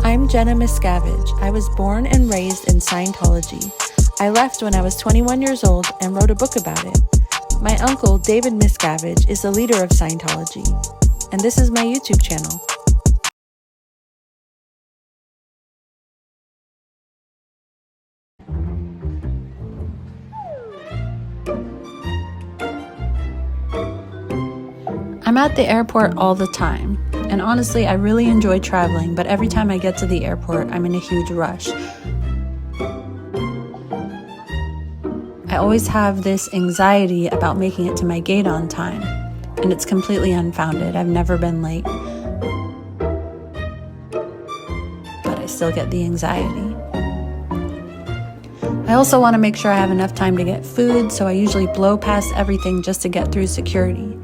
I'm Jenna Miscavige. I was born and raised in Scientology. I left when I was 21 years old and wrote a book about it. My uncle, David Miscavige, is the leader of Scientology, and this is my YouTube channel. I'm at the airport all the time, and honestly, I really enjoy traveling, but every time I get to the airport, I'm in a huge rush. I always have this anxiety about making it to my gate on time, and it's completely unfounded. I've never been late, but I still get the anxiety. I also want to make sure I have enough time to get food, so I usually blow past everything just to get through security.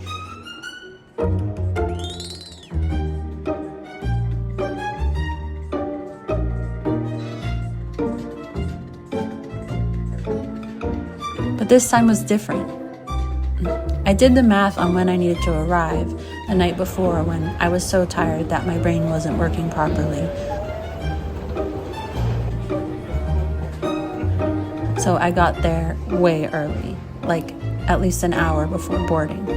But this time was different. I did the math on when I needed to arrive the night before when I was so tired that my brain wasn't working properly. So I got there way early, like at least an hour before boarding.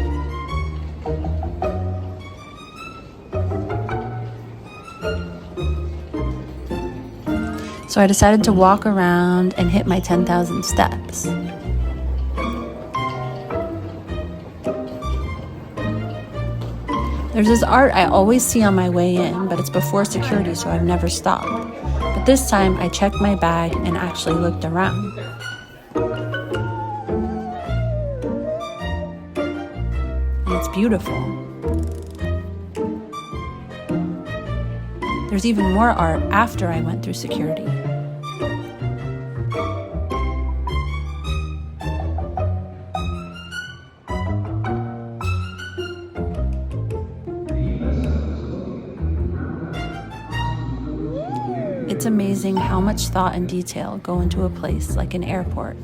So I decided to walk around and hit my 10,000 steps. There's this art I always see on my way in, but it's before security, so I've never stopped. But this time, I checked my bag and actually looked around. And it's beautiful. There's even more art after I went through security. It's amazing how much thought and detail go into a place like an airport.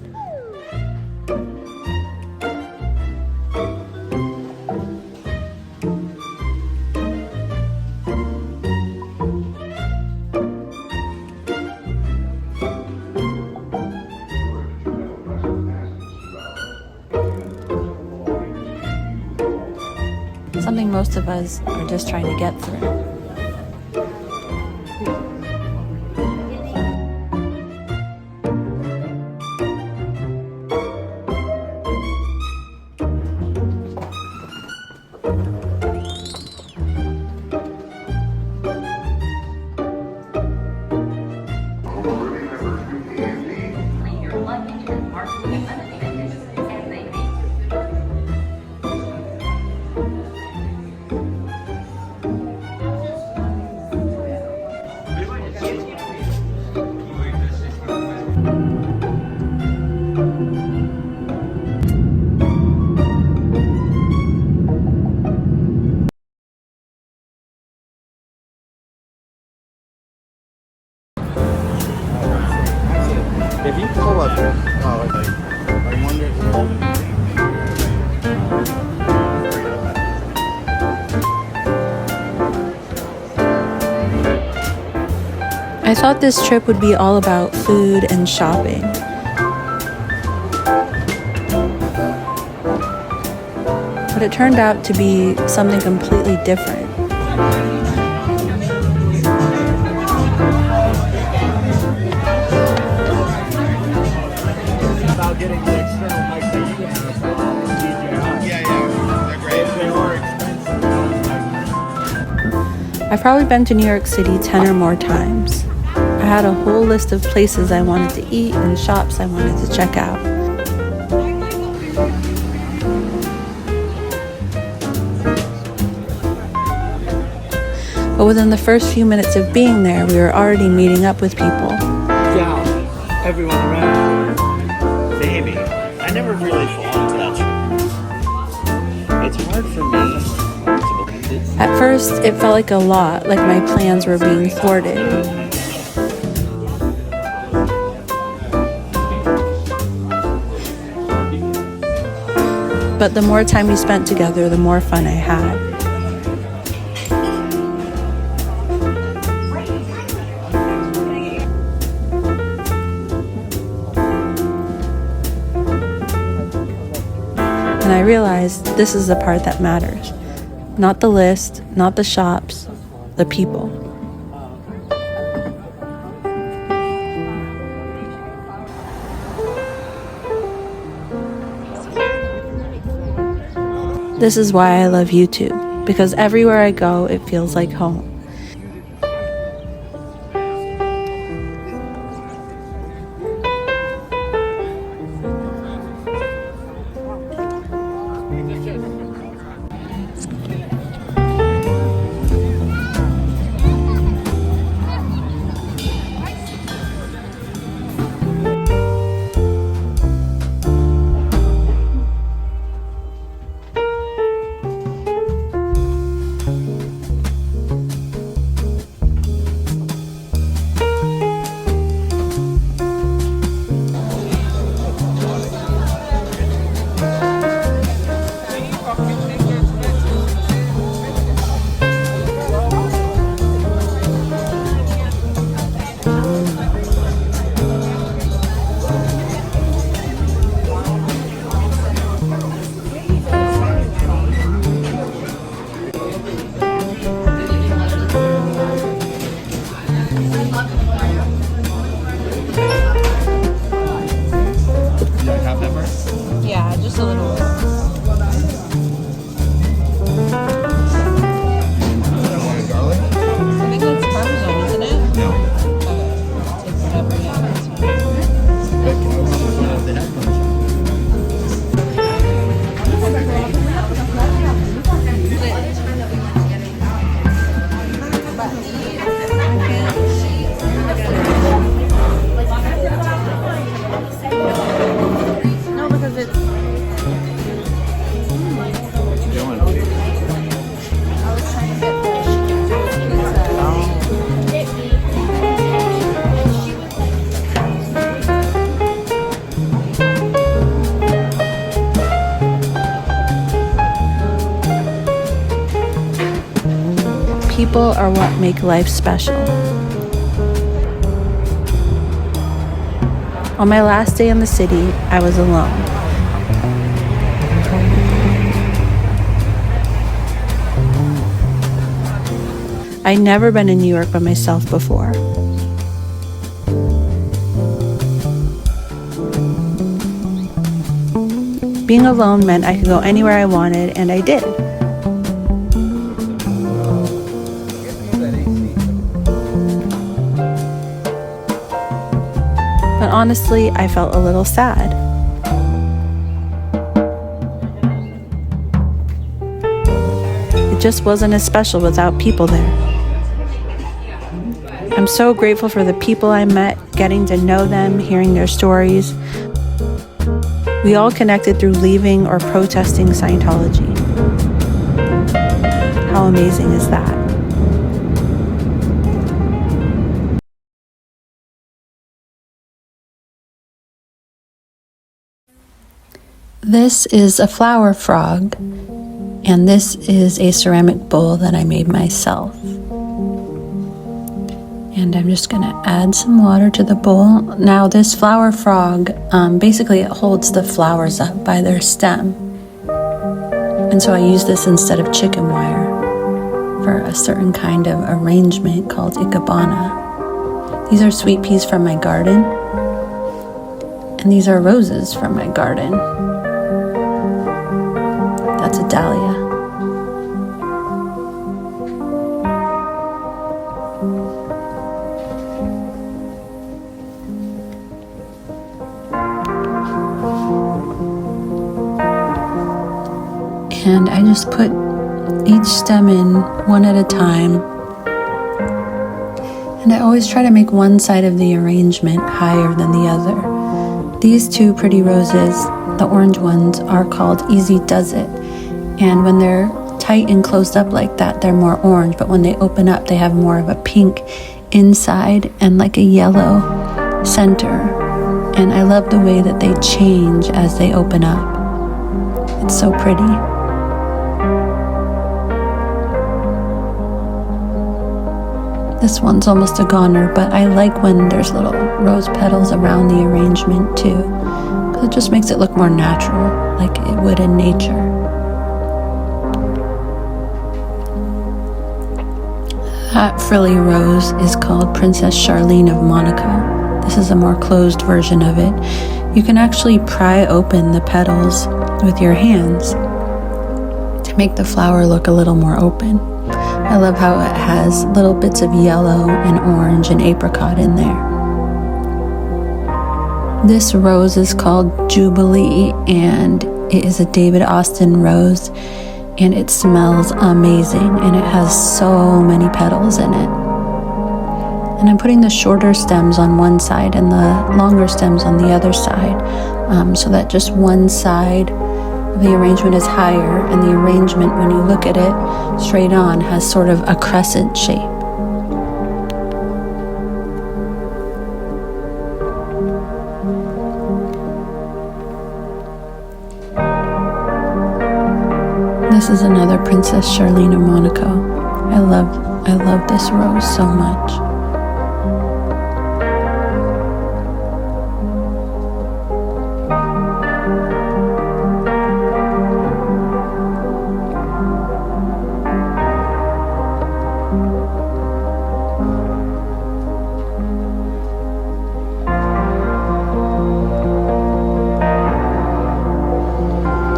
Something most of us are just trying to get through. If you pull up, I wonder. I thought this trip would be all about food and shopping. But it turned out to be something completely different. About getting the external mics that you have. Yeah, they're great. They are expensive. I've probably been to New York City 10 or more times. I had a whole list of places I wanted to eat and shops I wanted to check out. But within the first few minutes of being there, we were already meeting up with people. Yeah, everyone around. Baby, I never really fall into that. It's hard for me to believe this. At first, it felt like a lot, like my plans were being thwarted. But the more time we spent together, the more fun I had. I realized this is the part that matters. Not the list, not the shops, the people. This is why I love YouTube, because everywhere I go, it feels like home. Yeah, just a little bit. I think that's Parmesan, isn't it? No. Take whatever, yeah, that's fine. No, because it's... I was trying to get People are what make life special. On my last day in the city, I was alone. I'd never been in New York by myself before. Being alone meant I could go anywhere I wanted, and I did. But honestly, I felt a little sad. It just wasn't as special without people there. I'm so grateful for the people I met, getting to know them, hearing their stories. We all connected through leaving or protesting Scientology. How amazing is that? This is a flower frog, and this is a ceramic bowl that I made myself. And I'm just gonna add some water to the bowl. Now this flower frog, basically it holds the flowers up by their stem. And so I use this instead of chicken wire for a certain kind of arrangement called Ikebana. These are sweet peas from my garden, and these are roses from my garden. That's a dahlia. And I just put each stem in one at a time. And I always try to make one side of the arrangement higher than the other. These two pretty roses, the orange ones, are called Easy Does It. And when they're tight and closed up like that, they're more orange. But when they open up, they have more of a pink inside and like a yellow center. And I love the way that they change as they open up. It's so pretty. This one's almost a goner, but I like when there's little rose petals around the arrangement too, It just makes it look more natural, like it would in nature. That frilly rose is called Princess Charlene of Monaco. This is a more closed version of it. You can actually pry open the petals with your hands to make the flower look a little more open. I love how it has little bits of yellow and orange and apricot in there. This rose is called Jubilee, and it is a David Austin rose, and it smells amazing, and it has so many petals in it. And I'm putting the shorter stems on one side and the longer stems on the other side, so that just one side of the arrangement is higher, and the arrangement, when you look at it straight on, has sort of a crescent shape. This is another Princess Charlene of Monaco. I love this rose so much.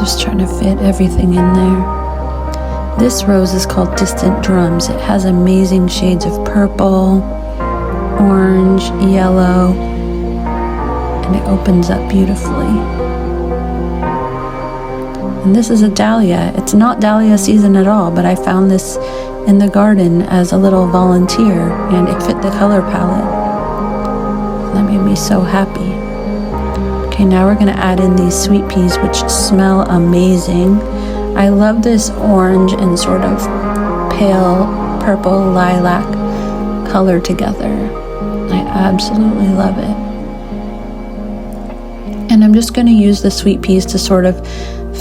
Just trying to fit everything in there. This rose is called Distant Drums. It has amazing shades of purple, orange, yellow, and it opens up beautifully. And this is a dahlia. It's not dahlia season at all, but I found this in the garden as a little volunteer, and it fit the color palette. That made me so happy. Okay, now we're going to add in these sweet peas, which smell amazing. I love this orange and sort of pale purple lilac color together. I absolutely love it. And I'm just going to use the sweet peas to sort of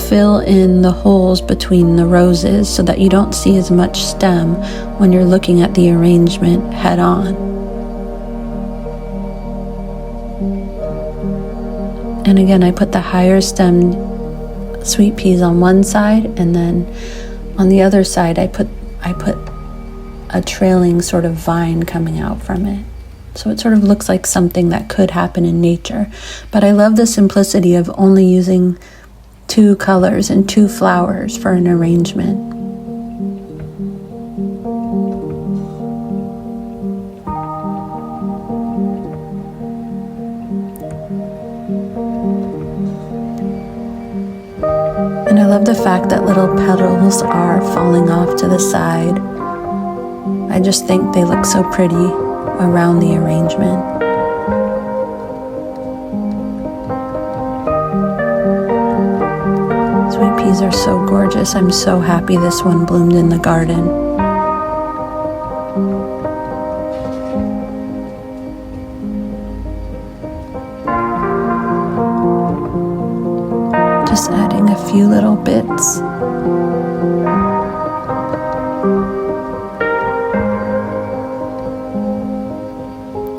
fill in the holes between the roses so that you don't see as much stem when you're looking at the arrangement head on. And again, I put the higher stemmed sweet peas on one side, and then on the other side I put a trailing sort of vine coming out from it. So it sort of looks like something that could happen in nature. But I love the simplicity of only using 2 colors and 2 flowers for an arrangement. And I love the fact that little petals are falling off to the side. I just think they look so pretty around the arrangement. Sweet peas are so gorgeous. I'm so happy this one bloomed in the garden. Just adding a few little bits.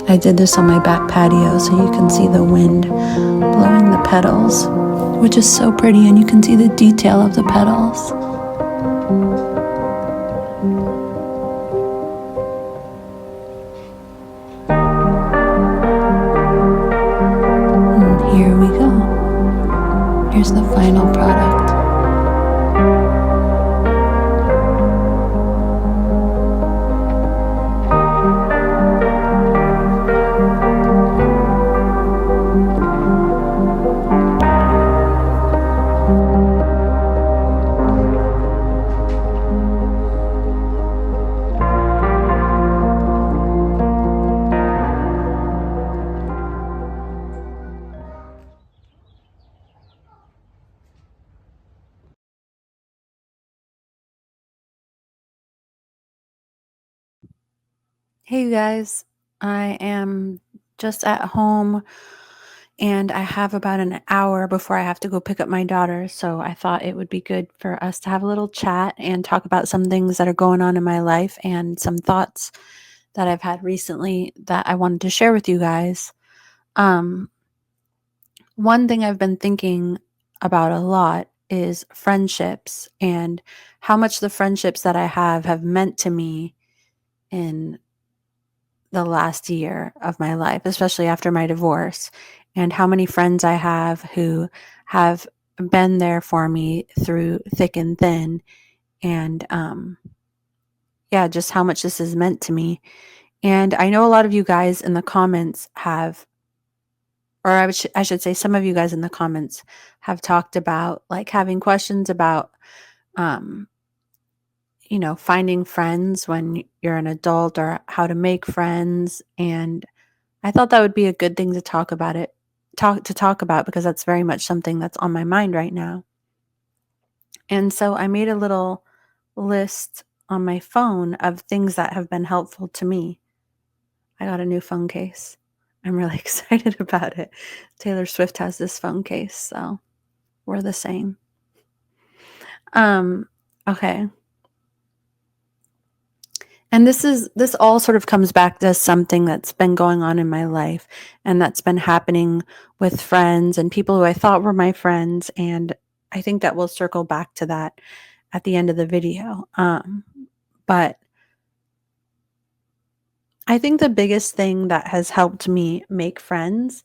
I did this on my back patio so you can see the wind blowing the petals, which is so pretty, and you can see the detail of the petals. And here we go. Here's the final product. Hey you guys, I am just at home and I have about an hour before I have to go pick up my daughter. So I thought it would be good for us to have a little chat and talk about some things that are going on in my life and some thoughts that I've had recently that I wanted to share with you guys. One thing I've been thinking about a lot is friendships and how much the friendships that I have meant to me in the last year of my life, especially after my divorce, and how many friends I have who have been there for me through thick and thin. And yeah, just how much this has meant to me. And I know a lot of you guys in the comments have, or I should say, some of you guys in the comments have talked about like having questions about, um, finding friends when you're an adult or how to make friends. And I thought that would be a good thing to talk about because that's very much something that's on my mind right now. And so I made a little list on my phone of things that have been helpful to me. I got a new phone case. I'm really excited about it. Taylor Swift has this phone case, so we're the same. Um, okay. And this all sort of comes back to something that's been going on in my life and that's been happening with friends and people who I thought were my friends, and I think that we'll circle back to that at the end of the video. But I think the biggest thing that has helped me make friends,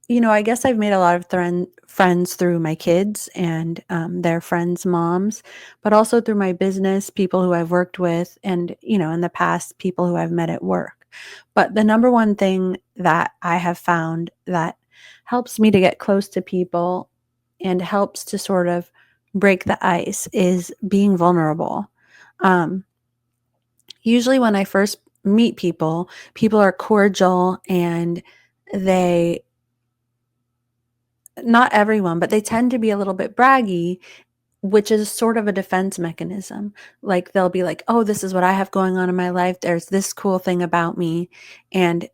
I guess I've made a lot of friends through my kids and their friends' moms, but also through my business, people who I've worked with, and, in the past, people who I've met at work. But the number one thing that I have found that helps me to get close to people and helps to sort of break the ice is being vulnerable. Um, Usually, when I first meet people, people are cordial and they not everyone, but they tend to be a little bit braggy, which is sort of a defense mechanism. Like they'll be like, "Oh, this is what I have going on in my life. There's this cool thing about me." And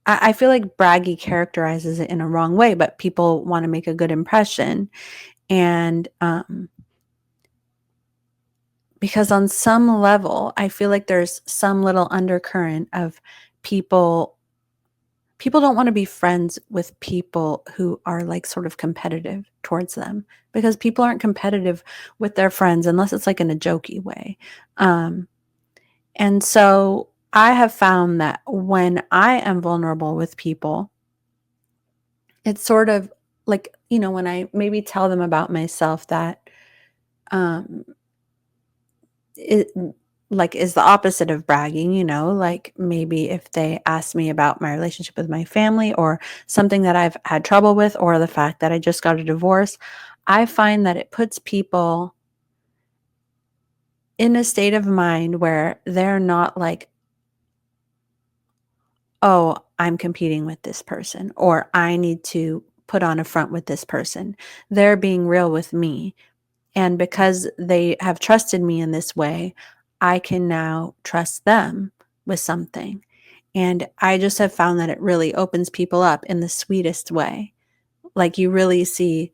I feel like braggy characterizes it in a wrong way, but people want to make a good impression. And because on some level, I feel like there's some little undercurrent of people people don't want to be friends with people who are like sort of competitive towards them, because people aren't competitive with their friends unless it's like in a jokey way. Um, and so I have found that when I am vulnerable with people, it's sort of like, when I maybe tell them about myself that um, it like is the opposite of bragging, like maybe if they ask me about my relationship with my family or something that I've had trouble with or the fact that I just got a divorce, I find that it puts people in a state of mind where they're not like, "Oh, I'm competing with this person," or "I need to put on a front with this person." They're being real with me. And because they have trusted me in this way, I can now trust them with something. And I just have found that it really opens people up in the sweetest way. Like you really see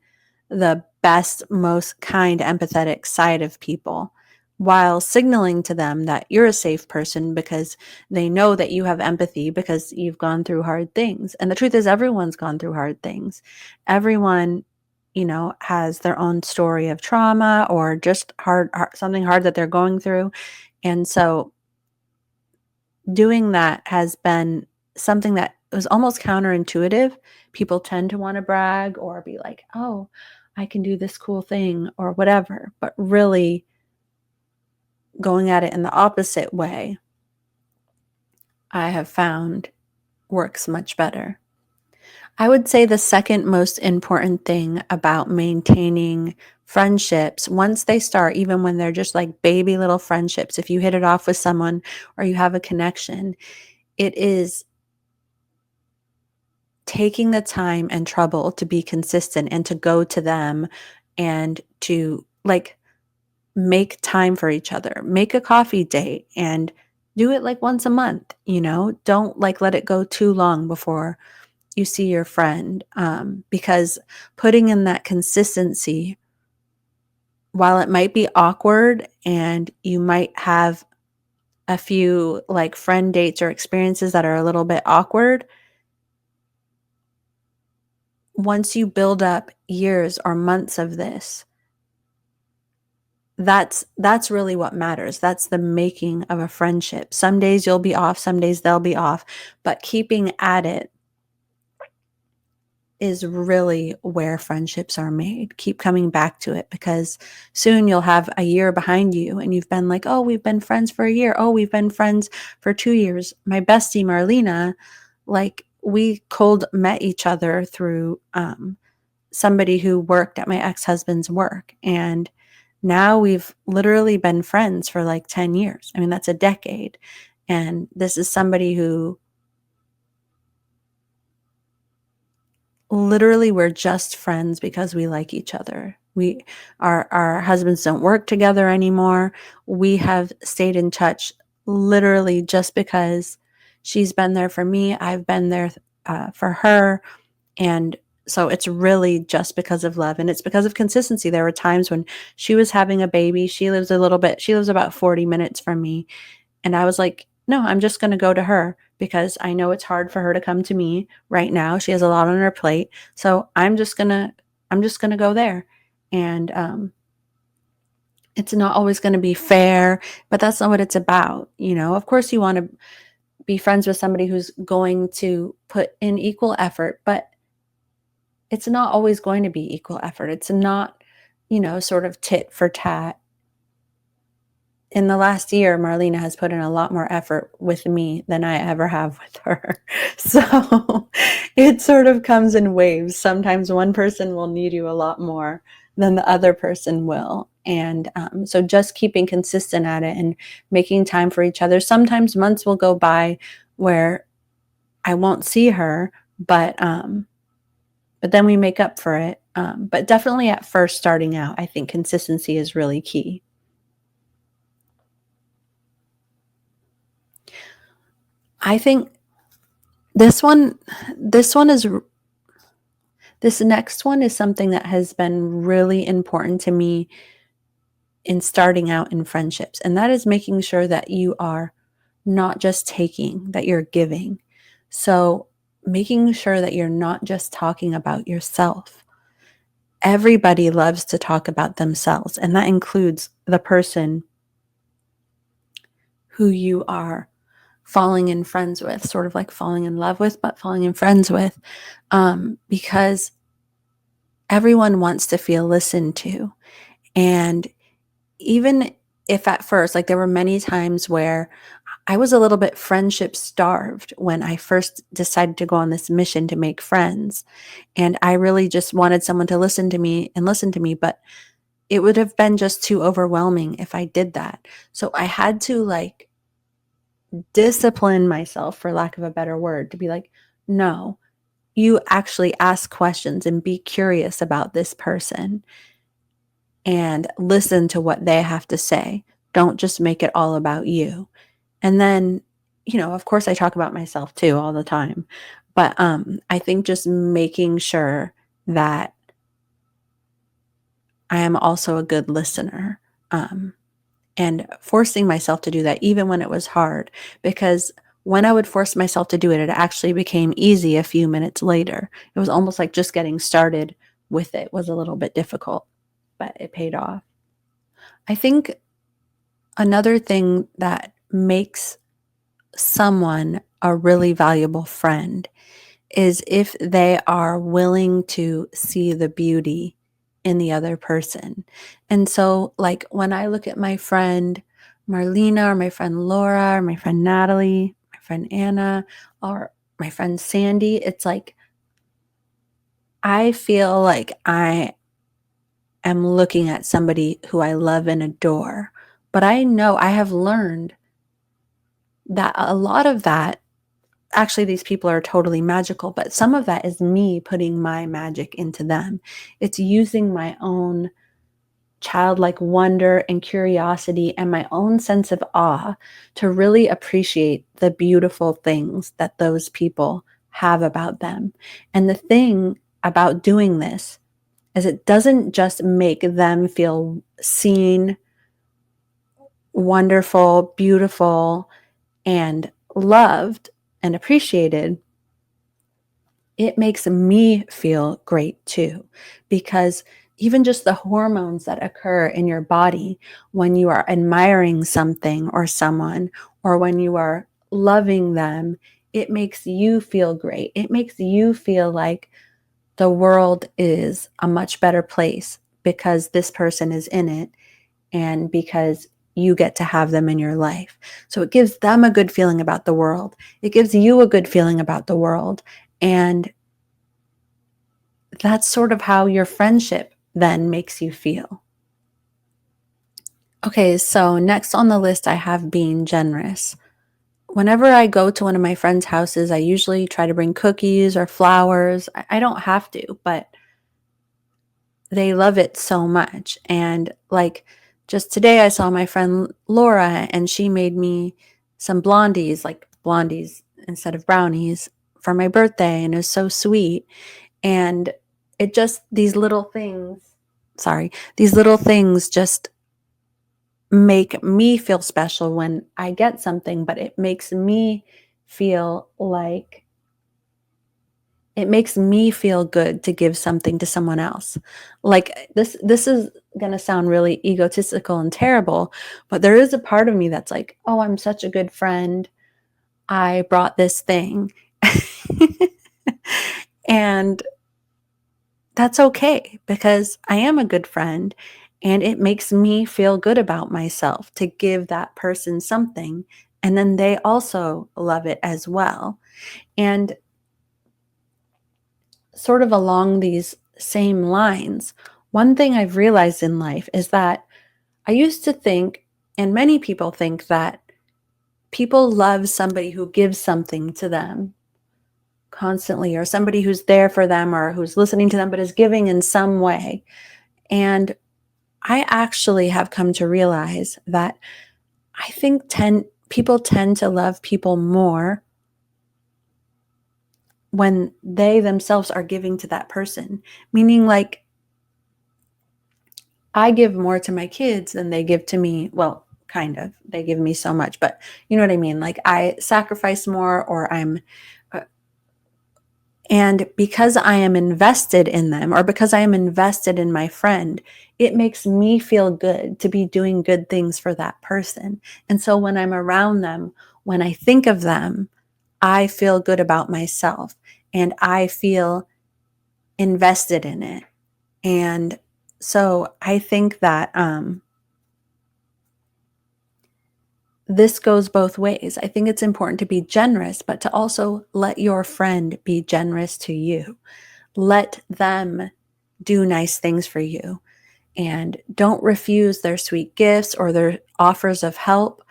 the best, most kind, empathetic side of people while signaling to them that you're a safe person because they know that you have empathy because you've gone through hard things. And the truth is, everyone's gone through hard things. Everyone, has their own story of trauma or just something hard that they're going through. And so doing that has been something that was almost counterintuitive. People tend to want to brag or be like, "Oh, I can do this cool thing," or whatever. But really going at it in the opposite way, I have found works much better. I would say the second most important thing about maintaining friendships, once they start, even when they're just like baby little friendships, if you hit it off with someone or you have a connection, it is taking the time and trouble to be consistent and to go to them and to like make time for each other. Make a coffee date and do it like once a month, Don't like let it go too long before you see your friend, because putting in that consistency, while it might be awkward and you might have a few like friend dates or experiences that are a little bit awkward, once you build up years or months of this, that's really what matters. That's the making of a friendship. Some days you'll be off, some days they'll be off, but keeping at it is really where friendships are made. Keep coming back to it, because soon you'll have a year behind you and you've been like, oh, we've been friends for a year. Oh, we've been friends for 2 years. My bestie, Marlena, like we cold met each other through somebody who worked at my ex-husband's work. And now we've literally been friends for like 10 years. I mean, that's a decade. And this is somebody who literally we're just friends because we like each other. Our husbands don't work together anymore. We have stayed in touch literally just because she's been there for me. She been there for her. And so it's really just because of love, and it's because of consistency. There were times when she was having a baby. She lives about 40 minutes from me. And I was like, no, I'm just going to go to her because I know it's hard for her to come to me right now. She has a lot on her plate. So I'm just going to go there. And it's not always going to be fair, but that's not what it's about. Of course you want to be friends with somebody who's going to put in equal effort, but it's not always going to be equal effort. It's not, sort of tit for tat. In the last year, Marlena has put in a lot more effort with me than I ever have with her. So it sort of comes in waves. Sometimes one person will need you a lot more than the other person will. And so just keeping consistent at it and making time for each other. Sometimes months will go by where I won't see her, but then we make up for it. But definitely at first starting out, I think consistency is really key. I think this one, this one is, this next one is something that has been really important to me in starting out in friendships. And that is making sure that you are not just taking, that you're giving. So making sure that you're not just talking about yourself. Everybody loves to talk about themselves, and that includes the person who you are falling in friends with, sort of like falling in love with, but falling in friends with, because everyone wants to feel listened to. And even if at first, like there were many times where I was a little bit friendship starved when I first decided to go on this mission to make friends. And I really just wanted someone to listen to me and listen to me, but it would have been just too overwhelming if I did that. So I had to like discipline myself, for lack of a better word, to be like, no, you actually ask questions and be curious about this person and listen to what they have to say. Don't just make it all about you. And then, of course I talk about myself too all the time. But I think just making sure that I am also a good listener. And forcing myself to do that even when it was hard, because when I would force myself to do it, it actually became easy a few minutes later. It was almost like just getting started with it was a little bit difficult, but it paid off. I think another thing that makes someone a really valuable friend is if they are willing to see the beauty in the other person. And so, like, when I look at my friend Marlena, or my friend Laura, or my friend Natalie, my friend Anna, or my friend Sandy, it's like I feel like I am looking at somebody who I love and adore. But I know I have learned that a lot of that, actually, these people are totally magical, but some of that is me putting my magic into them. It's using my own childlike wonder and curiosity and my own sense of awe to really appreciate the beautiful things that those people have about them. And the thing about doing this is it doesn't just make them feel seen, wonderful, beautiful, and loved and appreciated. it makes me feel great too, because even just the hormones that occur in your body when you are admiring something or someone, or when you are loving them, it makes you feel great. It makes you feel like the world is a much better place because this person is in it and because you get to have them in your life. So it gives them a good feeling about the world. It gives you a good feeling about the world. And that's sort of how your friendship then makes you feel. Okay, so next on the list, I have being generous. Whenever I go to one of my friends' houses, I usually try to bring cookies or flowers. I don't have to, but they love it so much. And like just today, I saw my friend Laura, and she made me some blondies, like blondies instead of brownies, for my birthday. And it was so sweet. And it just, these little things just make me feel special when I get something, but feel like it makes me feel good to give something to someone else. Like this is going to sound really egotistical and terrible, but there is a part of me that's like, "Oh, I'm such a good friend. I brought this thing." And that's okay because I am a good friend, and it makes me feel good about myself to give that person something, and then they also love it as well. And sort of along these same lines, one thing I've realized in life is that I used to think, and many people think, that people love somebody who gives something to them constantly, or somebody who's there for them, or who's listening to them, but is giving in some way. And I actually have come to realize that I think people tend to love people more when they themselves are giving to that person. Meaning, like, I give more to my kids than they give to me. Well, kind of. They give me so much, but you know what I mean? Like, I sacrifice more, or uh, and because I am invested in them, or because I am invested in my friend, it makes me feel good to be doing good things for that person. And so when I'm around them, when I think of them, I feel good about myself, and I feel invested in it. And so I think that this goes both ways. I think it's important to be generous, but to also let your friend be generous to you. Let them do nice things for you, and don't refuse their sweet gifts or their offers of help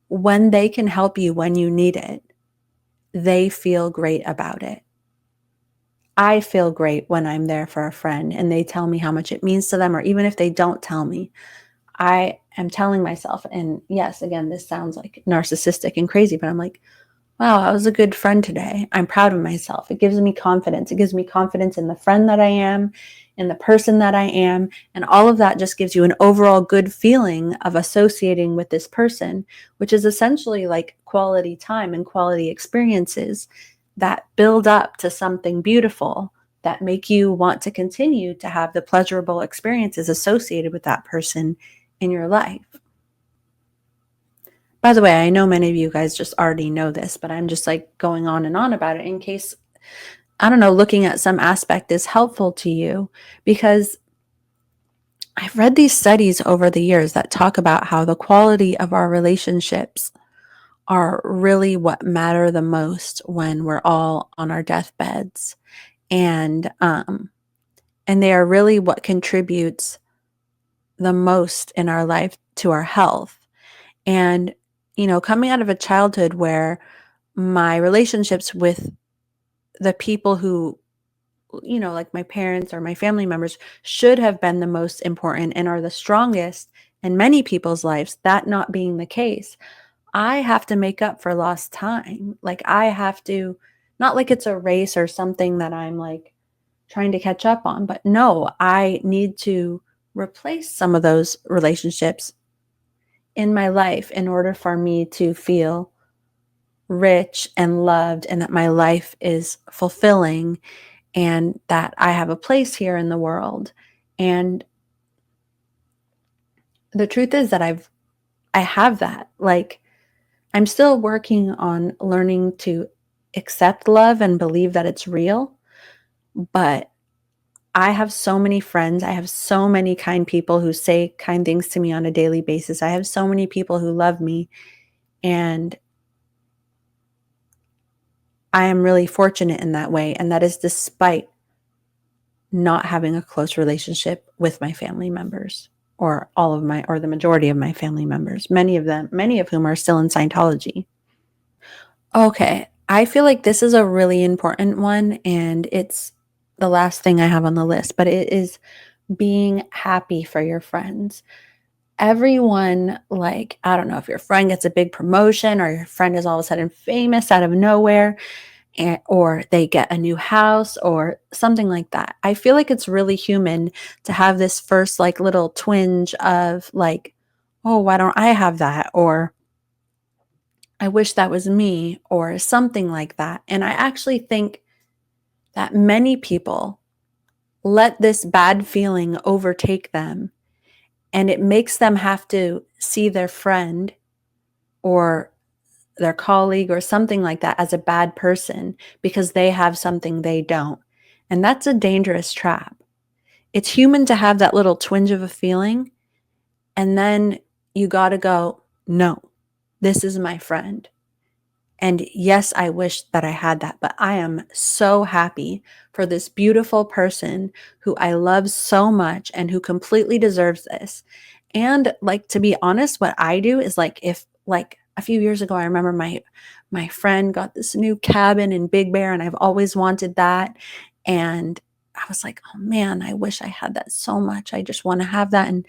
when they can help you when you need it. They feel great about it. I feel great when I'm there for a friend and they tell me how much it means to them, or even if they don't tell me, I am telling myself, and yes, again, this sounds like narcissistic and crazy, but I'm like, wow, I was a good friend today. I'm proud of myself. It gives me confidence. It gives me confidence in the friend that I am, in the person that I am. And all of that just gives you an overall good feeling of associating with this person, which is essentially like quality time and quality experiences that build up to something beautiful, that make you want to continue to have the pleasurable experiences associated with that person in your life. By the way, I know many of you guys just already know this, but I'm just like going on and on about it in case, I don't know, looking at some aspect is helpful to you, because I've read these studies over the years that talk about how the quality of our relationships are really what matter the most when we're all on our deathbeds. And they are really what contributes the most in our life to our health. And, coming out of a childhood where my relationships with the people who, like my parents or my family members, should have been the most important and are the strongest in many people's lives, that not being the case, I have to make up for lost time. Like, I have to, not like it's a race or something that I'm like trying to catch up on, but no, I need to replace some of those relationships in my life in order for me to feel rich and loved, and that my life is fulfilling, and that I have a place here in the world. And the truth is that I have that. Like, I'm still working on learning to accept love and believe that it's real, but I have so many friends. I have so many kind people who say kind things to me on a daily basis. I have so many people who love me, and I am really fortunate in that way. And that is despite not having a close relationship with my family members, or or the majority of my family members, many of whom are still in Scientology. Okay, I feel like this is a really important one, and it's the last thing I have on the list, but it is being happy for your friends. Everyone, like, I don't know if your friend gets a big promotion, or your friend is all of a sudden famous out of nowhere, or they get a new house or something like that. I feel like it's really human to have this first, like, little twinge of, like, oh, why don't I have that? Or I wish that was me, or something like that. And I actually think that many people let this bad feeling overtake them, and it makes them have to see their friend or their colleague or something like that as a bad person because they have something they don't. And that's a dangerous trap. It's human to have that little twinge of a feeling, and then you got to go, no, this is my friend. And yes, I wish that I had that, but I am so happy for this beautiful person who I love so much and who completely deserves this. And, like, to be honest, what I do is, like, if, like, a few years ago, I remember my friend got this new cabin in Big Bear, and I've always wanted that. And I was like, oh man, I wish I had that so much. I just want to have that and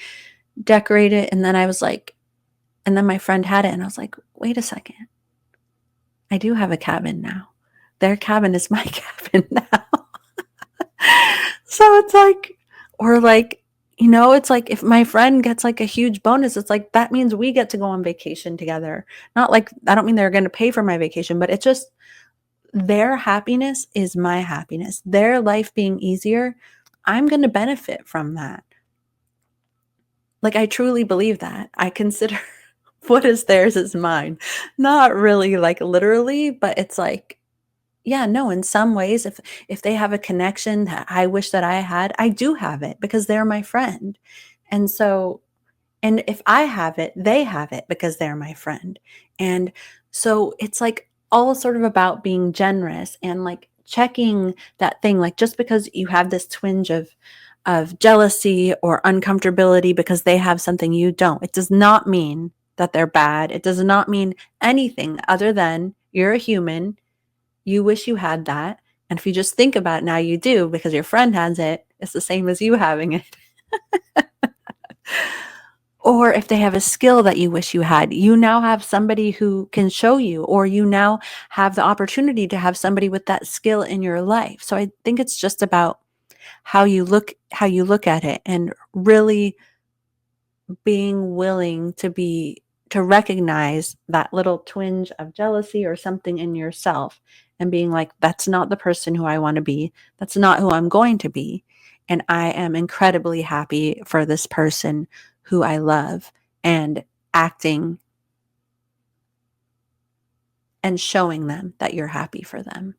decorate it. And then I was like, and then my friend had it, and I was like, wait a second. I do have a cabin now. Their cabin is my cabin now. So it's like, or like, it's like if my friend gets like a huge bonus, it's like that means we get to go on vacation together. Not like, I don't mean they're going to pay for my vacation, but it's just their happiness is my happiness. Their life being easier, I'm going to benefit from that. Like, I truly believe that. I consider what is theirs is mine. Not really like literally, but it's like, yeah, no, in some ways, if they have a connection that I wish that I had, I do have it because they're my friend. And so, and if I have it, they have it because they're my friend. And so it's like all sort of about being generous and, like, checking that thing. Like, just because you have this twinge of jealousy or uncomfortability because they have something you don't, it does not mean that they're bad. It does not mean anything other than you're a human. You wish you had that. And if you just think about it, now you do because your friend has it. It's the same as you having it. Or if they have a skill that you wish you had, you now have somebody who can show you, or you now have the opportunity to have somebody with that skill in your life. So I think it's just about how you look at it, and really being willing to recognize that little twinge of jealousy or something in yourself, and being like, that's not the person who I want to be. That's not who I'm going to be. And I am incredibly happy for this person who I love, and acting and showing them that you're happy for them.